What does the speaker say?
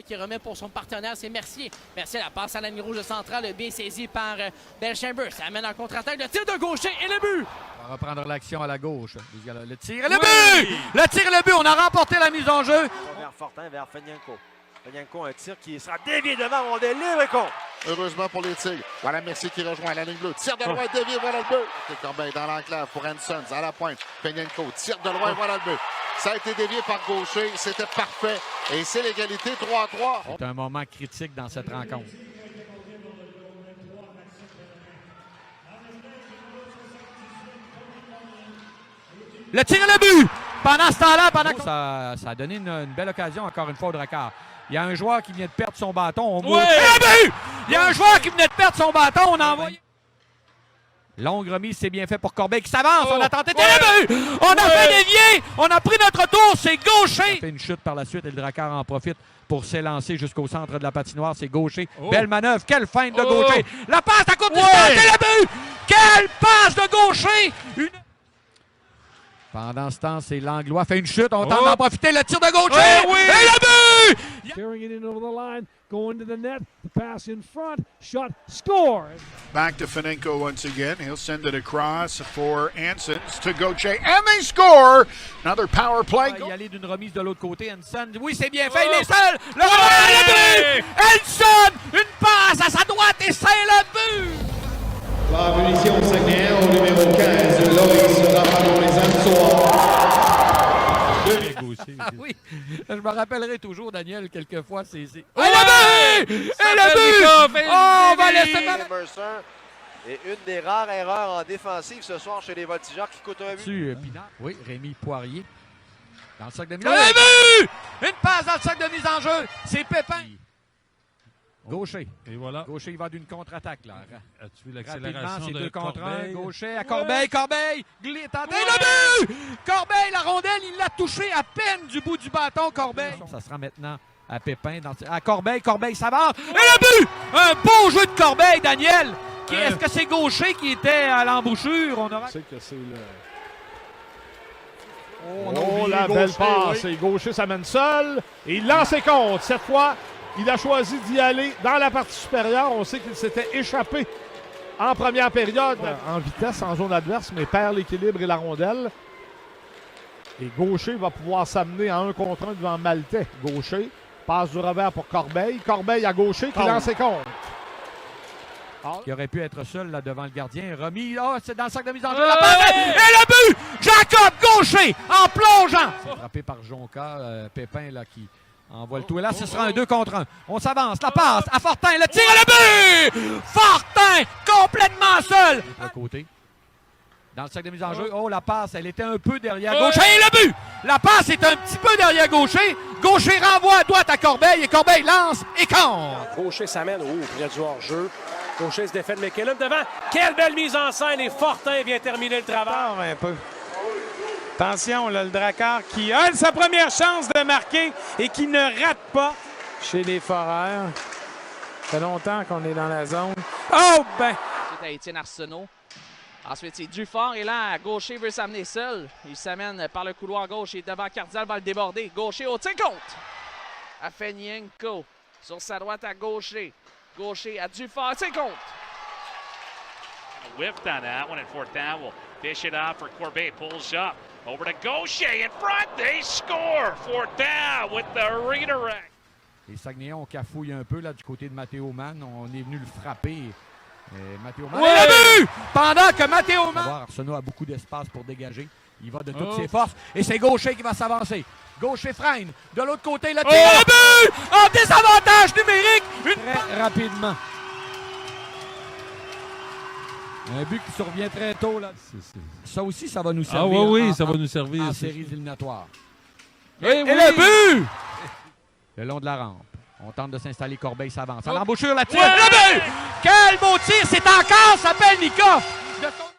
Qui remet pour son partenaire, c'est Mercier. Mercier, la passe à la ligne rouge centrale, bien saisie par Belchamber. Ça amène en contre-attaque, le tir de gaucher et le but! On va reprendre l'action à la gauche. Le tir et le but! Le tir et le but, on a remporté la mise en jeu. Vers Fortin, vers Fenienko. Fenienko, un tir qui sera dévié devant, on est libre et con. Heureusement pour les Tigres. Voilà Mercier qui rejoint la ligne bleue. Tire de loin, dévié, voilà le but. Corbeil dans l'enclave pour Hansons à la pointe. Fenienko, tire de loin, voilà le but. Ça a été dévié par Gaucher, c'était parfait. Et c'est l'égalité 3-3. C'est un moment critique dans cette rencontre. Le tir et le but! Pendant ce temps-là, ça a donné une belle occasion, encore une fois, au Drakkar. Il y a un joueur qui vient de perdre son bâton. Il y a un joueur qui venait de perdre son bâton. On a envoyé. Longue remise, c'est bien fait pour Corbeil qui s'avance. On a tenté le but! On a fait dévier! On a pris notre tour, c'est Gaucher! Fait une chute par la suite et le Drakkar en profite pour s'élancer jusqu'au centre de la patinoire. C'est Gaucher. Belle manœuvre. Quelle feinte de Gaucher! La passe à courte distance et le but! Quelle passe de Gaucher! Pendant ce temps, c'est Langlois fait une chute. On tente d'en profiter. Le tir de Gaucher! Et le but! Carrying it in over the line, going to the net, the pass in front, shot, score! Back to Fenienko once again. He'll send it across for Hansons to Gaucher, and they score! Another power play. Il y aller d'une remise de l'autre côté. Hanson, oui, c'est bien fait. Il est seul. Le but! Hanson, une passe à sa droite et c'est le but! La punition Saguenay au numéro 15, Loïs Rapallo-les-Ansois. Oui, je me rappellerai toujours, Daniel, quelquefois, c'est... Et le but! Et le but! Oh, on va laisser Mercer. Et une des rares erreurs en défensive ce soir chez les Voltigeurs qui coûte un but. Oui, Rémi Poirier. Dans le sac de mise en jeu. Le but! Une passe dans le sac de mise en jeu. C'est Pépin. Gaucher. Et voilà. Gaucher, il va d'une contre-attaque, là. As-tu vu l'accélération de 2 contre 1. Corbeil? Gaucher à Corbeil. Corbeil! Tenté le but! Corbeil, la rondelle, il l'a touché à peine du bout du bâton, Corbeil. Ça sera maintenant à Pépin. À Corbeil. Corbeil s'avance. Et le but! Un beau jeu de Corbeil, Daniel. Est-ce que c'est Gaucher qui était à l'embouchure? On aura... C'est que c'est le... Oh, la belle passe. Et Gaucher s'amène seul. Et il lance ses comptes. Cette fois, il a choisi d'y aller dans la partie supérieure. On sait qu'il s'était échappé en première période en vitesse, en zone adverse, mais perd l'équilibre et la rondelle. Et Gaucher va pouvoir s'amener à 1 contre 1 devant Maltais. Gaucher passe du revers pour Corbeil. Corbeil à Gaucher qui lance ses comptes. Il aurait pu être seul là devant le gardien. Remis, c'est dans le sac de mise en jeu. La passe, et le but! Jacob Gaucher en plongeant. C'est frappé par Jonca, Pépin là qui envoie le tout. Et là, ce sera un 2 contre 1. On s'avance, la passe à Fortin, le tir et le but! Fortin complètement seul. De côté. Dans le sac de mise en jeu. Oh, la passe, elle était un peu derrière Gaucher. Et le but! La passe est un petit peu derrière Gaucher. Gaucher renvoie à droite à Corbeil et Corbeil lance et compte. Gaucher s'amène. Près du hors-jeu. Gaucher se défait de McKillop devant. Quelle belle mise en scène et Fortin vient terminer le travail. Un peu. Attention, là, le Drakkar qui a sa première chance de marquer et qui ne rate pas chez les Foreurs. Ça fait longtemps qu'on est dans la zone. Oh, ben! C'est à Étienne Arsenault. Ensuite, c'est Dufort. Et là, Gaucher veut s'amener seul. Il s'amène par le couloir gauche. Et devant Cardial va le déborder. Gaucher au tir compte. À Fenienko. Sur sa droite à Gaucher. Gaucher à Dufort. C'est compte. Whipped on that one, and fourth down will dish it off for Corbeil. Pulls up over to Gaucher in front. They score. Fourth down with the redirect. Les Saguenayens ont cafouillé un peu là du côté de Matteo Mann. On est venu le frapper. Matteo Mann. Et le but! Pendant que Matteo Mann. Arsenault a beaucoup d'espace pour dégager. Il va de toutes ses forces. Et c'est Gaucher qui va s'avancer. Gaucher freine. De l'autre côté, le tir. Le but! En désavantage numérique. Très rapidement. Un but qui survient très tôt. Là. Ça aussi, ça va nous servir. Ah oui, ça va nous servir. En séries éliminatoires. Et le but! Le long de la rampe. On tente de s'installer. Corbeil s'avance. À l'embouchure, la tire. Le but! Quel beau tir! C'est encore Sapelnikov!